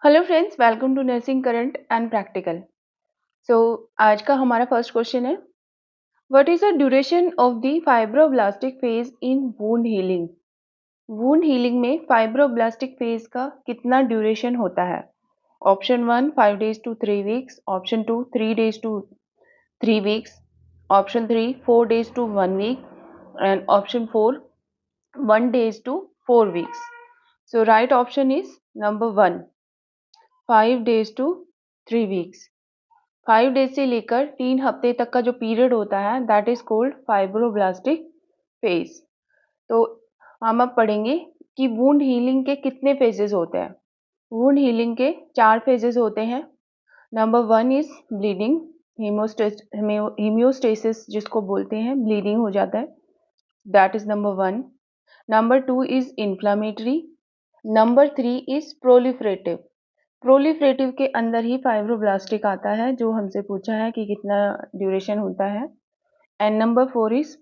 Hello friends, welcome to nursing current and practical. So आज का हमारा फर्स्ट क्वेश्चन है, what is the duration of the fibroblastic phase in wound healing. Wound healing में fibroblastic phase का कितना duration होता है? Option 1 5 days to 3 weeks, option 2 3 days to 3 weeks, option 3 4 days to 1 week and option 4 1 days to 4 weeks. So right option is number 1 5 days to 3 weeks. 5 days से लेकर 3 हफ्ते तक का जो पीरियड होता है that is cold fibroblastic phase. तो हम अब पढ़ेंगे कि वुंड हीलिंग के कितने फेजेस होते हैं। वुंड हीलिंग के 4 फेजेस होते हैं। नंबर 1 इज ब्लीडिंग, हीमियोस्टेसिस जिसको बोलते हैं, ब्लीडिंग हो जाता है, that is number 1। Number 2 is inflammatory. Number 3 is proliferative. Proliferative के अंदर ही फाइब्रोब्लास्टिक आता है, जो हमसे पूछा है कि कितना ड्यूरेशन होता है। And number 4 is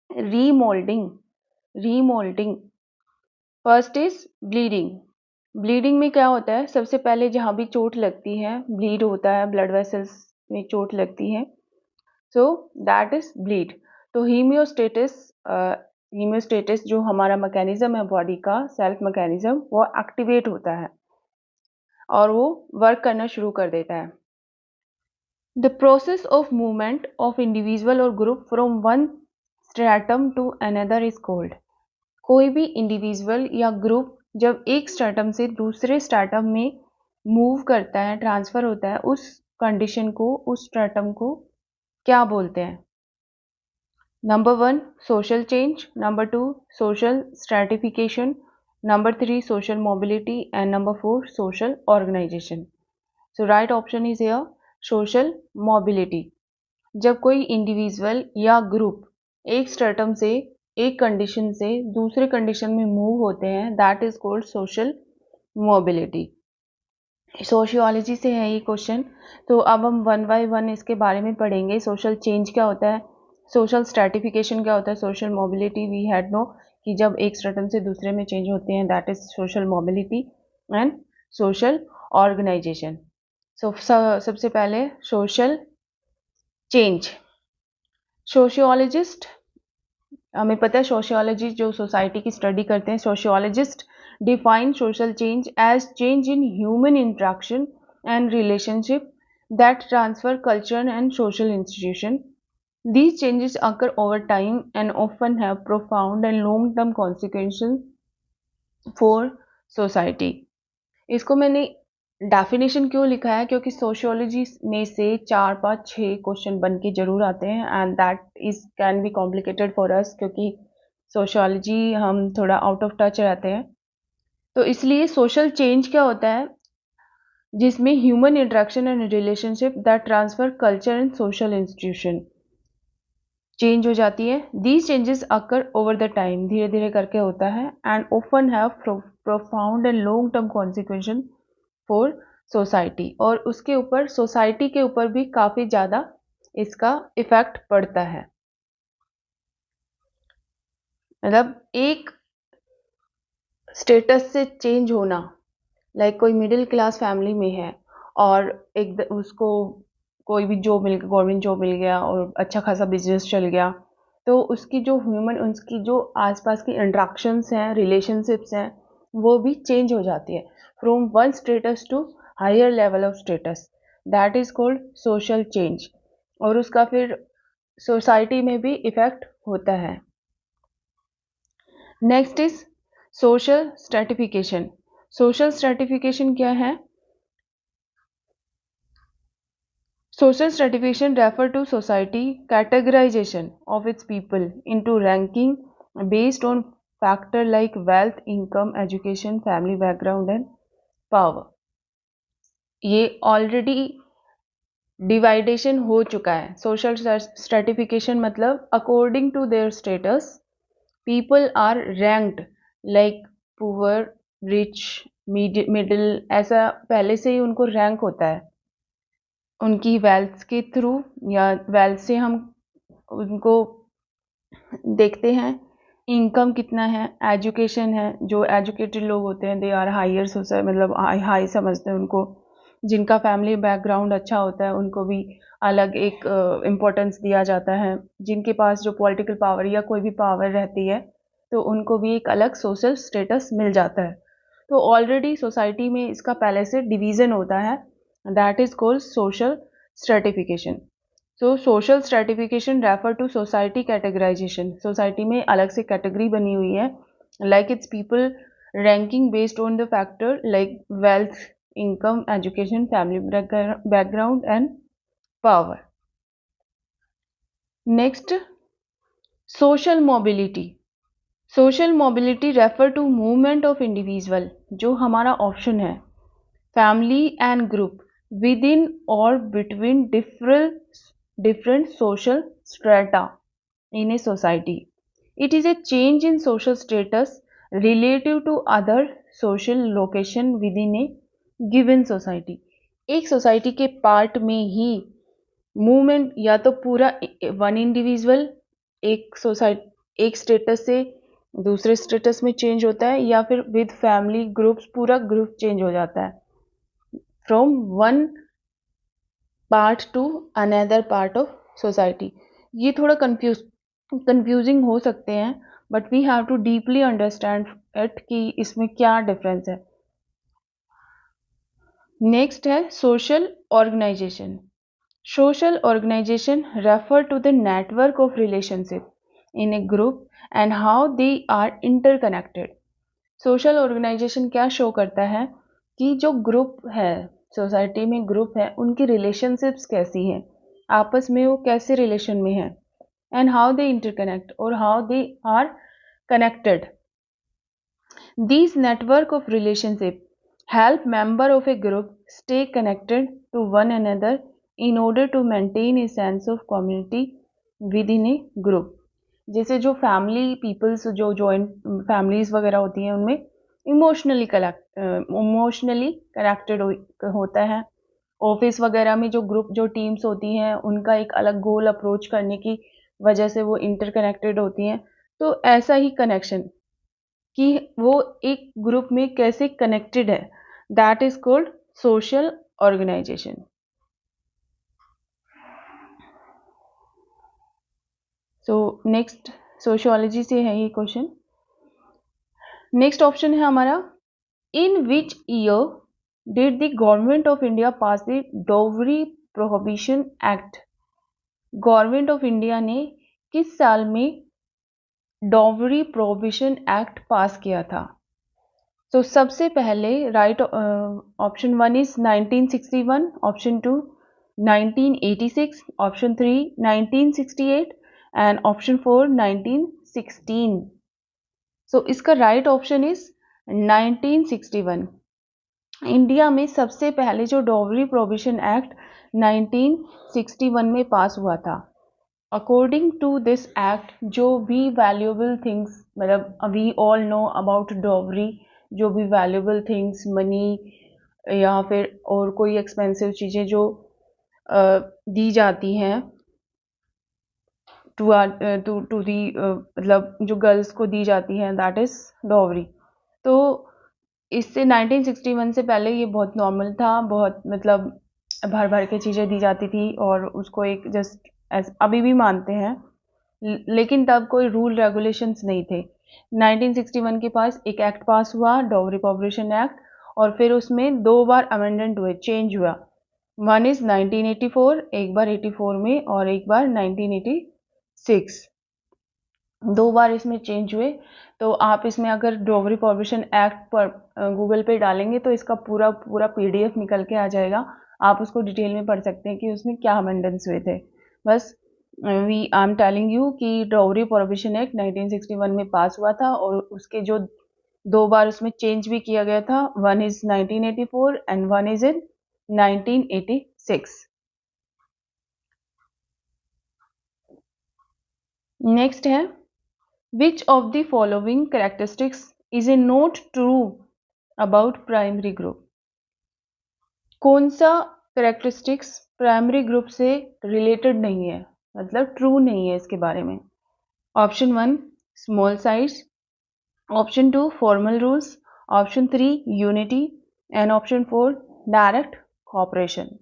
remoulding. Remoulding first is bleeding. Bleeding में क्या होता है, सबसे पहले जहाँ भी चोट लगती है, ब्लीड होता है, ब्लड वेसल्स में चोट लगती है, सो दैट इज ब्लीड। तो हीमियोस्टेटिस जो हमारा मैकेनिज्म है बॉडी का, सेल्फ मैकेनिज्म, वो एक्टिवेट होता है और वो वर्क करना शुरू कर देता है। The process of movement of individual or group from one stratum to another is called। कोई भी इंडिविजुअल या ग्रुप जब एक स्ट्रेटम से दूसरे स्ट्रेटम में मूव करता है, ट्रांसफर होता है, उस कंडीशन को, उस स्ट्रेटम को क्या बोलते हैं? Number 1 social change, number 2 social stratification, number 3 social mobility and number 4 social organization. So right option is here social mobility. जब कोई इंडिविजुअल या ग्रुप एक स्ट्रेटम से, एक कंडीशन से दूसरे कंडीशन में मूव होते हैं, that is called social mobility. Sociology से है ये क्वेश्चन, तो अब हम वन बाय वन इसके बारे में पढ़ेंगे। सोशल चेंज क्या होता है, सोशल स्ट्रेटिफिकेशन क्या होता है, social mobility we had know कि जब एक स्ट्रेटम से दूसरे में चेंज होते हैं, that is social mobility and social organization. So सबसे पहले सोशल चेंज। सोशियोलॉजिस्ट, हमें पता है सोशियोलॉजी जो सोसाइटी की स्टडी करते हैं, sociologist define social change as change in human interaction and relationship that transfer culture and social institution. These changes occur over time and often have profound and long-term consequences for society। इसको मैंने definition क्यों लिखा है, क्योंकि sociology में से 4 5 6 question बन के जरूर आते हैं and that is can be complicated for us, क्योंकि सोशियोलॉजी हम थोड़ा आउट ऑफ टच रहते हैं। तो इसलिए सोशल चेंज क्या होता है, जिसमें human interaction and relationship that transfer culture and social institution change हो जाती है। These changes occur over the time, धीरे धीरे करके होता है, and often have profound and long term consequences for society, और उसके ऊपर, सोसाइटी के ऊपर भी काफी ज्यादा इसका इफेक्ट पड़ता है। मतलब एक स्टेटस से चेंज होना, लाइक कोई मिडिल क्लास फैमिली में है और एक उसको कोई भी जॉब मिल गया, गवर्नमेंट जॉब मिल गया और अच्छा खासा बिजनेस चल गया, तो उसकी जो उसकी जो आसपास की इंट्रैक्शंस हैं, रिलेशनशिप्स हैं, वो भी चेंज हो जाती है from one status to higher level of status, that is called social change, और उसका फिर सोसाइटी में भी इफेक्ट होता है। Next is social stratification. Social stratification क्या है? Social stratification refer to society categorization of its people into ranking based on factor like wealth, income, education, family background and power। ये ऑलरेडी डिवाइडेशन हो चुका है। Social stratification मतलब according to their status people are ranked like poor, rich, middle, ऐसा पहले से ही उनको rank होता है उनकी वेल्थ के थ्रू, या वेल्थ से हम उनको देखते हैं इनकम कितना है, एजुकेशन है, जो एजुकेटेड लोग होते हैं दे आर हायर सोसाइटी, मतलब हाई समझते हैं उनको, जिनका फैमिली बैकग्राउंड अच्छा होता है उनको भी अलग एक इम्पोर्टेंस दिया जाता है, जिनके पास जो पॉलिटिकल पावर या कोई भी पावर रहती है तो उनको भी एक अलग सोशल स्टेटस मिल जाता है। तो ऑलरेडी सोसाइटी में इसका पहले से डिवीज़न होता है, that is called social stratification. So social stratification refer to society categorization, society में अलग से कैटेगरी बनी हुई है, like its people ranking based on the factor like wealth, income, education, family background and power. Next, social mobility. Social mobility refer to movement of individual, जो हमारा option है, family and group within or between different social strata in a society. It is a change in social status relative to other social location within a given society. एक society के part में ही movement या तो पूरा one individual एक status से दूसरे status में चेंज होता है, या फिर विद फैमिली ग्रुप्स पूरा ग्रुप चेंज हो जाता है from one part to another part of society. ये थोड़ा कंफ्यूजिंग हो सकते हैं, but we have to deeply understand it कि इसमें क्या डिफरेंस है। नेक्स्ट है social organization. Social organization refer to the network of relationship in a group and how they are interconnected. Social organization क्या शो करता है कि जो ग्रुप है, सोसाइटी में ग्रुप है, उनकी रिलेशनशिप्स कैसी हैं, आपस में वो कैसे रिलेशन में है, एंड हाउ दे इंटरकनेक्ट और how they are connected. These network of relationship help member of a group stay connected to one another in order to maintain a sense of community within a group. जैसे जो family peoples, जो joint families वगैरह होती हैं, उनमें emotionally connected होता है। Office वगैरह में जो ग्रुप, जो टीम्स होती हैं, उनका एक अलग गोल अप्रोच करने की वजह से वो इंटरकनेक्टेड होती हैं। तो ऐसा ही कनेक्शन कि वो एक ग्रुप में कैसे कनेक्टेड है, that is called social organization. So next sociology से है ये क्वेश्चन। नेक्स्ट ऑप्शन है हमारा, in which year did the government of India pass the dowry prohibition act. Government of India ने किस साल में डॉवरी प्रोहिबिशन एक्ट पास किया था? तो सबसे पहले right option 1 is 1961, option 2 1986, option 3 1968 and option 4 1916। सो इसका राइट ऑप्शन इज 1961। इंडिया में सबसे पहले जो डॉवरी प्रोहिबिशन एक्ट 1961 में पास हुआ था। अकॉर्डिंग टू दिस एक्ट, जो भी वैल्यूएबल थिंग्स, मतलब we all know about dowry, जो भी वैल्यूएबल थिंग्स, मनी या फिर और कोई एक्सपेंसिव चीज़ें जो दी जाती हैं टू दी, मतलब जो गर्ल्स को दी जाती हैं, दैट इज़ डॉवरी। तो इससे 1961 से पहले ये बहुत नॉर्मल था, बहुत मतलब भर भर के चीज़ें दी जाती थी और उसको एक जस्ट अभी भी मानते हैं, लेकिन तब कोई रूल रेगुलेशंस नहीं थे। 1961 के पास एक एक्ट पास हुआ, डॉवरी प्रोहिबिशन एक्ट, और फिर उसमें 2 बार अमेंडमेंट हुए, चेंज हुआ। वन इज 1984, एक बार 84 में और एक बार 1986, 2 बार इसमें चेंज हुए। तो आप इसमें अगर डॉवरी प्रोहिबिशन एक्ट पर गूगल पे डालेंगे तो इसका पूरा PDF निकल के आ जाएगा, आप उसको डिटेल में पढ़ सकते हैं कि उसमें क्या अमेंडमेंट्स हुए थे। बस आई एम टेलिंग यू कि डॉवरी प्रोहिबिशन एक्ट 1961 में पास हुआ था और उसके जो 2 बार उसमें चेंज भी किया गया था, one is 1984 and one is in 1986। Next है, which of the following characteristics is a not true about primary group. कौन सा कैरेक्टरिस्टिक्स प्राइमरी ग्रुप से रिलेटेड नहीं है, मतलब ट्रू नहीं है इसके बारे में? Option 1, small size, option 2 formal rules, option 3 unity, and option 4 direct cooperation.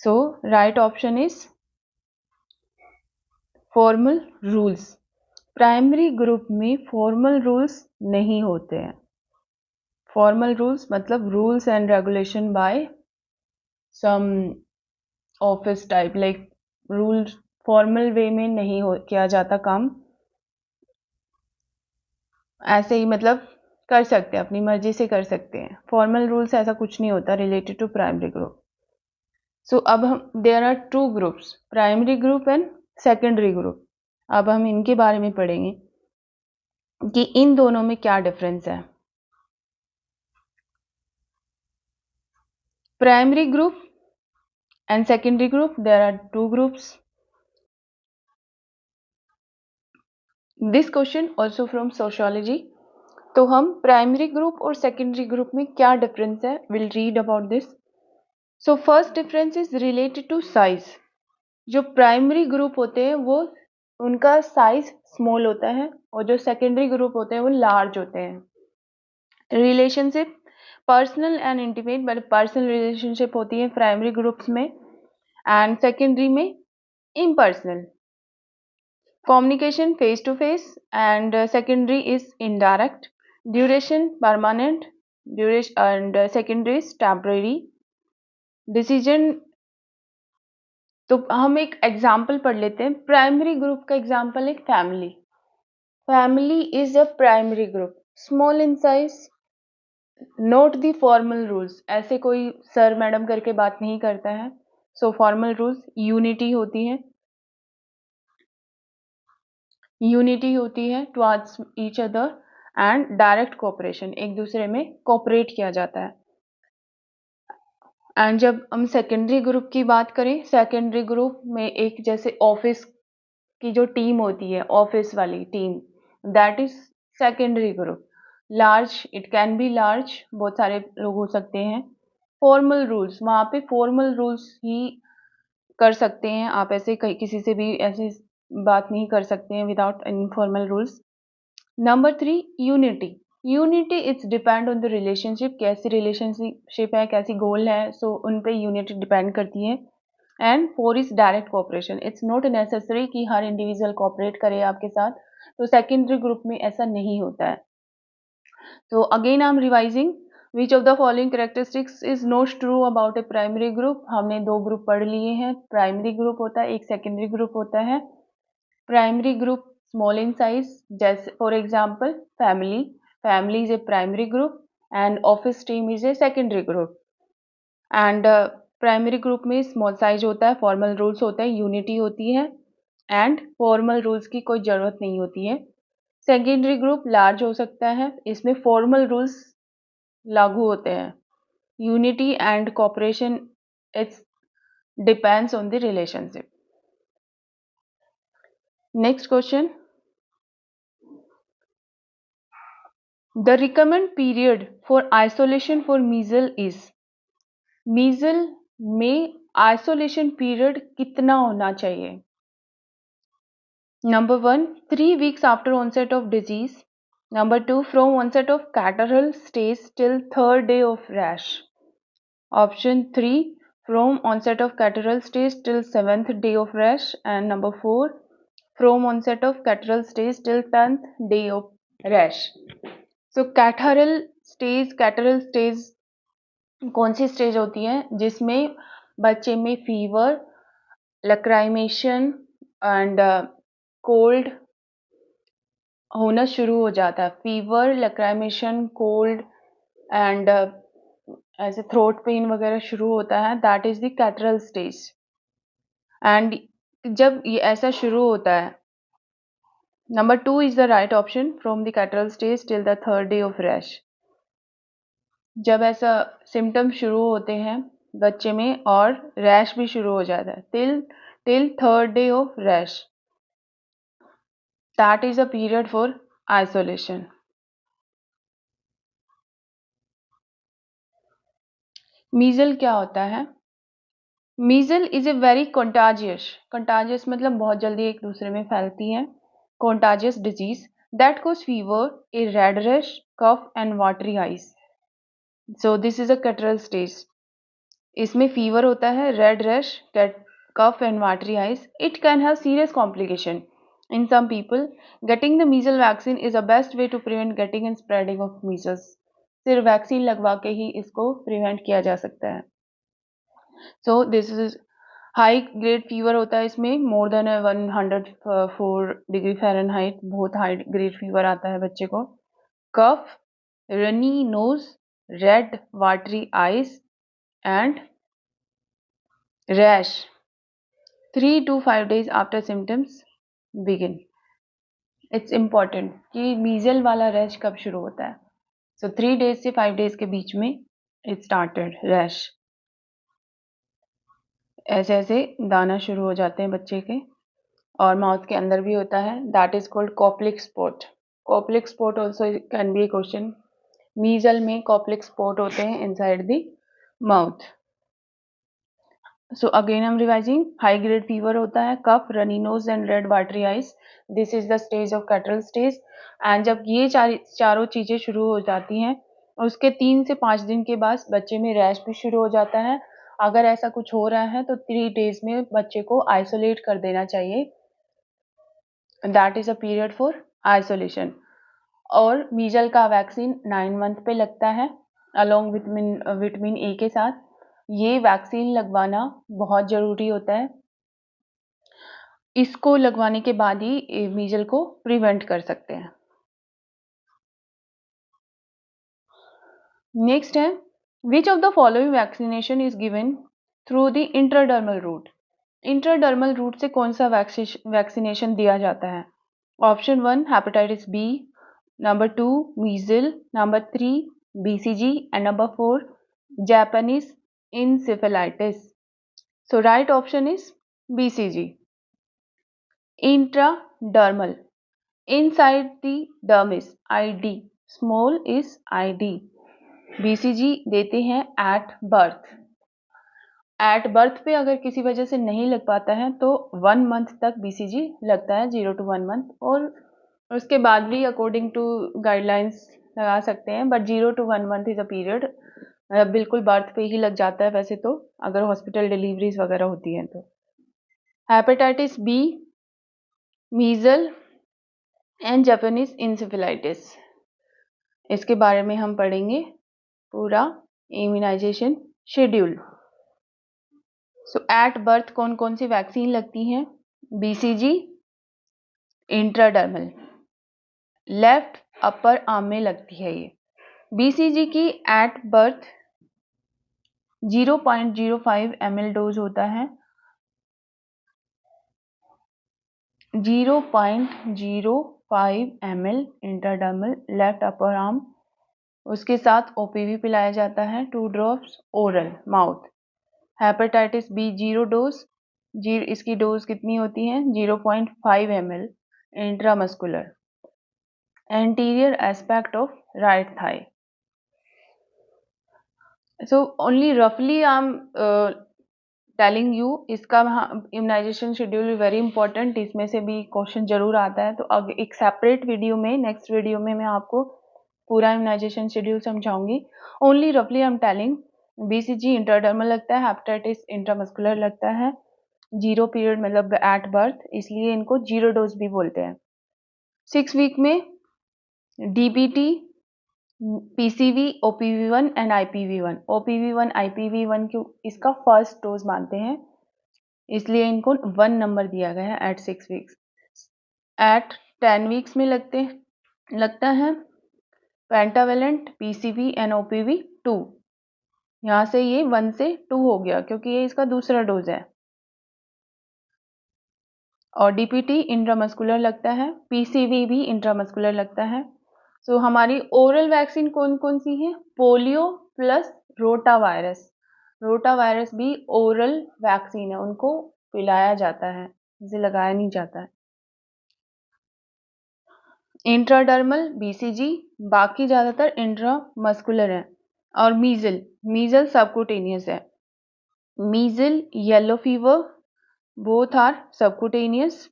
So right option is formal rules. Primary group में फॉर्मल रूल्स नहीं होते हैं. फॉर्मल रूल्स मतलब rules and regulation by some office type, like rules formal way में नहीं किया जाता काम, ऐसे ही मतलब कर सकते हैं, अपनी मर्जी से कर सकते हैं. फॉर्मल रूल्स ऐसा कुछ नहीं होता related to primary group. So अब हम there are two groups, primary group and secondary group. अब हम इनके बारे में पढ़ेंगे कि इन दोनों में क्या डिफरेंस है. Primary group and secondary group, there are two groups. This question also from sociology. तो हम प्राइमरी ग्रुप और सेकेंडरी ग्रुप में क्या डिफरेंस है, will read about this. So first difference is related to size. जो primary group होते हैं वो उनका साइज स्मॉल होता है और जो सेकेंडरी ग्रुप होते हैं वो लार्ज होते हैं. Relationship personal and intimate, but personal relationship होती है प्राइमरी ग्रुप्स में एंड सेकेंडरी में impersonal. Communication face to face and secondary is indirect. Duration permanent, duration and secondary is temporary. Decision, तो हम एक एग्जाम्पल पढ़ लेते हैं. प्राइमरी ग्रुप का एग्जाम्पल एक family. Family is a primary group, small in size, note the formal rules. ऐसे कोई सर मैडम करके बात नहीं करता है. सो फॉर्मल रूल्स. यूनिटी होती है, यूनिटी होती है towards each other and direct cooperation, एक दूसरे में कोऑपरेट किया जाता है. एंड जब हम सेकेंडरी ग्रुप की बात करें, सेकेंडरी ग्रुप में एक जैसे ऑफिस की जो टीम होती है, ऑफिस वाली team, that is secondary group. Large, it can be large, बहुत सारे लोग हो सकते हैं. फॉर्मल रूल्स, वहाँ पे फॉर्मल रूल्स ही कर सकते हैं आप, ऐसे किसी से भी ऐसी बात नहीं कर सकते हैं without informal rules. Number 3 unity. Unity it's depend on the relationship, कैसी रिलेशनशिप है, कैसी गोल है, सो उन पे यूनिटी डिपेंड करती है. And 4 is direct cooperation. It's not necessary कि हर इंडिविजुअल कोऑपरेट करे आपके साथ, तो सेकेंडरी ग्रुप में ऐसा नहीं होता है. तो again I am revising. Which of the following characteristics is not true about A primary group. हमने दो ग्रुप पढ़ लिए हैं. प्राइमरी ग्रुप होता है, एक सेकेंडरी ग्रुप होता है. Primary group small in size, जैसे for example family is a primary group and office team is a secondary group. and primary group में स्मॉल साइज होता है, फॉर्मल रूल्स होते हैं, यूनिटी होती है एंड फॉर्मल रूल्स की कोई ज़रूरत नहीं होती है. सेकेंडरी ग्रुप लार्ज हो सकता है, इसमें फॉर्मल रूल्स लागू होते हैं. Unity and cooperation, it's depends on the relationship. Next question. The recommended period for isolation for measles is. मीजल में आइसोलेशन पीरियड कितना होना चाहिए? Number 1 3 weeks after onset of disease. Number 2 from onset of catarrhal stage till third day of rash. Option 3 from onset of catarrhal stage till 7th day of rash. And number 4 from onset of catarrhal stage till 10th day of rash. So catarrhal stage कौन सी stage होती है जिसमें बच्चे में fever, लक्राइमेशन and cold होना शुरू हो जाता है. फीवर, लक्राइमेशन, कोल्ड एंड ऐसे थ्रोट पेन वगैरह शुरू होता है, that is the catarrhal stage. And जब ये ऐसा शुरू होता है, number 2 is the right option, from the catarrhal stage till the third day of rash. जब ऐसा सिम्टम शुरू होते हैं बच्चे में और रैश भी शुरू हो जाता है, till third day of rash, that is a period for isolation. Measles क्या होता है? Measles is a very contagious मतलब बहुत जल्दी एक दूसरे में फैलती है. contagious disease that cause fever, a red rash, cough and watery eyes. So this is a catarrhal stage. इसमें फीवर होता है, red rash, cough and watery eyes. It can have serious complication. In some people, getting the measles vaccine is the best way to prevent getting and spreading of measles. सिर्फ vaccine लगवा के ही इसको prevent किया जा सकता है. So this is high grade fever होता है इसमें, मोर देन 104 डिग्री फ़ारेनहाइट, बहुत हाई ग्रेड फीवर आता है बच्चे को. Cough, runny nose, red watery eyes and rash 3 to 5 days after symptoms begin. It's important कि मीजल वाला रैश कब शुरू होता है. सो 3 days से 5 days के बीच में इट स्टार्टेड रैश. ऐसे ऐसे दाना शुरू हो जाते हैं बच्चे के, और माउथ के अंदर भी होता है. That is called Koplik spot. Koplik spot also can be a question. Measles में कॉप्लिक स्पॉट होते हैं inside the mouth. So again I am revising. High grade fever होता है, cough, runny nose and red watery eyes. This is the stage of catarrhal stage. And जब ये चारों चीजें शुरू हो जाती हैं, उसके 3 से 5 दिन के बाद बच्चे में रैश भी शुरू हो जाता है. अगर ऐसा कुछ हो रहा है तो 3 days में बच्चे को आइसोलेट कर देना चाहिए. That is a period for isolation. और मीजल का वैक्सीन 9 month पे लगता है अलोंग विटामिन ए के साथ. ये वैक्सीन लगवाना बहुत ज़रूरी होता है. इसको लगवाने के बाद ही मीजल को प्रिवेंट कर सकते हैं. नेक्स्ट है, which of the following vaccination is given through the intradermal route. Intradermal route से कौन सा वैक्सीनेशन दिया जाता है? Option 1 hepatitis B, number 2 measles, number 3 BCG and number 4 Japanese encephalitis. So right option is BCG. Intradermal, inside the dermis, ID, small is ID. BCG देते हैं at birth. At birth पे अगर किसी वजह से नहीं लग पाता है तो 1 month तक BCG लगता है, 0 to 1 month. और उसके बाद भी अकॉर्डिंग टू गाइडलाइंस लगा सकते हैं, but 0 to 1 month is a period. बिल्कुल बर्थ पे ही लग जाता है वैसे तो, अगर हॉस्पिटल डिलीवरीज वगैरह होती हैं तो. Hepatitis B, measles and Japanese encephalitis, इसके बारे में हम पढ़ेंगे पूरा immunization schedule. So at birth कौन कौन सी वैक्सीन लगती हैं? BCG intradermal, left upper arm में लगती है ये. BCG की एट बर्थ 0.05 ml डोज होता है. 0.05 ml intradermal left upper arm. उसके साथ OPV पिलाया जाता है, 2 drops oral mouth. Hepatitis B 0 dose. इसकी डोज कितनी होती है? 0.5 ml intramuscular, anterior aspect of right thigh. So only roughly I'm telling you. इसका इम्यूनाइजेशन शेड्यूल वेरी इंपॉर्टेंट, इसमें से भी क्वेश्चन जरूर आता है. तो अब एक सेपरेट वीडियो में, नेक्स्ट वीडियो में मैं आपको पूरा इम्यूनाइजेशन शेड्यूल समझाऊंगी. ओनली रफली I am telling. BCG intradermal लगता है, हेपेटाइटिस इंट्रामस्कुलर लगता है. 0 पीरियड मतलब एट बर्थ, इसलिए इनको 0 डोज भी बोलते हैं. 6 वीक में DBT, PCV, OPV1 and IPV1. OPV1 IPV1 क्यों इसका फर्स्ट डोज मानते हैं, इसलिए इनको 1 नंबर दिया गया है एट 6 वीक्स. एट 10 वीक्स में लगता है पेंटावेलेंट, PCV एंड OPV2. यहाँ से ये 1 से 2 हो गया क्योंकि ये इसका दूसरा डोज है. और DPT इंट्रामस्कुलर लगता है, PCV भी इंट्रामस्कुलर लगता है. सो हमारी ओरल वैक्सीन कौन कौन सी है? Polio plus rota virus. Rota virus भी ओरल वैक्सीन है, उनको पिलाया जाता है, इसे लगाया नहीं जाता है. इंट्राडर्मल BCG, बाकी ज़्यादातर इंट्रामस्कुलर है. और मीजल सबक्यूटेनियस है. Measles, yellow fever, both are subcutaneous.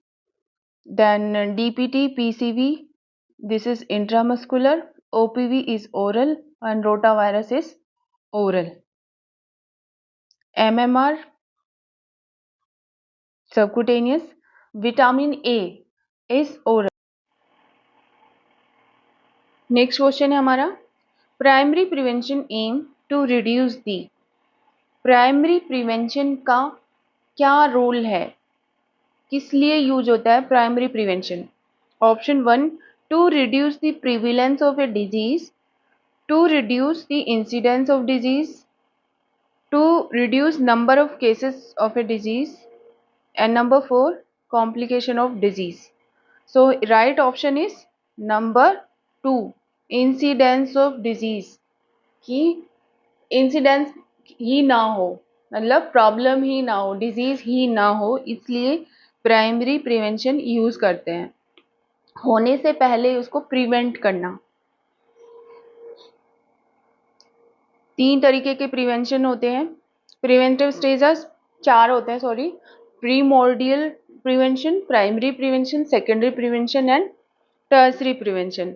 Then DPT, PCV, this is intramuscular, OPV is oral, and rotavirus is oral. MMR, subcutaneous. Vitamin A is oral. Next question है हमारा, primary prevention aim to reduce the. Primary prevention का क्या role है, किस लिए use होता है primary prevention? Option 1, to reduce the prevalence of a disease, to reduce the incidence of disease, to reduce number of cases of a disease, and number 4, complication of disease. So right option is number 2, incidence of disease, कि incidence ही ना हो, मतलब problem ही ना हो, disease ही ना हो, इसलिए प्राइमरी प्रिवेंशन यूज करते हैं, होने से पहले उसको प्रिवेंट करना। 3 तरीके के प्रिवेंशन होते हैं, प्रिवेंटिव स्टेजेस 4 होते हैं, sorry, primordial prevention, primary prevention, secondary prevention and tertiary prevention.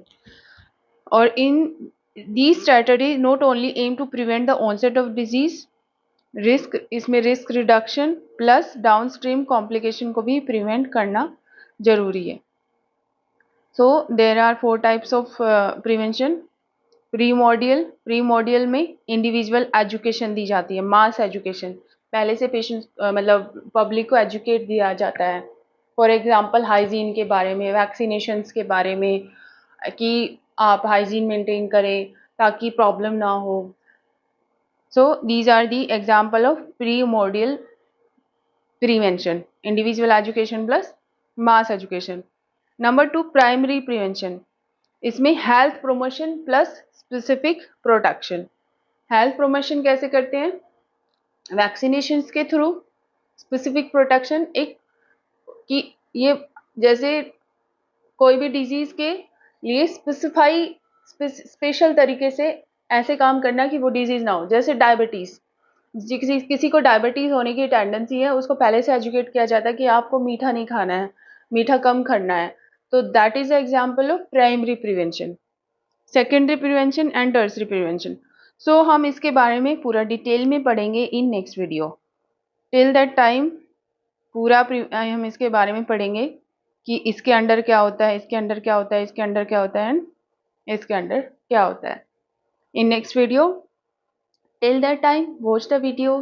और इन these strategies not only aim to prevent the onset of disease, risk, इसमें risk reduction plus downstream complication को भी प्रिवेंट करना जरूरी है। So there are 4 types of prevention. Primordial में individual education दी जाती है, मास एजुकेशन, पहले से पेशेंट मतलब पब्लिक को एजुकेट दिया जाता है, फॉर एग्जांपल हाइजीन के बारे में, वैक्सीनेशंस के बारे में, कि आप हाइजीन मेंटेन करें ताकि प्रॉब्लम ना हो। So these are the example of primordial prevention, individual education plus mass education. Number 2, primary prevention, इसमें health promotion plus specific protection. Health promotion कैसे करते हैं? वैक्सीनेशंस के थ्रू। स्पेसिफिक प्रोटेक्शन एक, कि ये जैसे कोई भी डिजीज के लिए स्पेशल तरीके से ऐसे काम करना कि वो डिजीज ना हो, जैसे डायबिटीज, किसी को डायबिटीज होने की टेंडेंसी है, उसको पहले से एजुकेट किया जाता है कि आपको मीठा नहीं खाना है, मीठा कम करना है, तो that is example of primary prevention. Secondary prevention and tertiary prevention, so हम इसके बारे में पूरा डिटेल में पढ़ेंगे in next video. Till that time पूरा हम इसके बारे में पढ़ेंगे कि इसके अंडर क्या होता है, इसके अंडर क्या होता है, इसके अंडर क्या होता है, एंड इसके अंडर क्या होता है इन next video. Till that time, watch the video,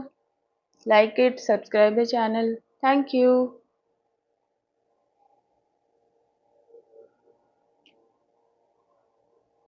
like it, subscribe the channel. Thank you.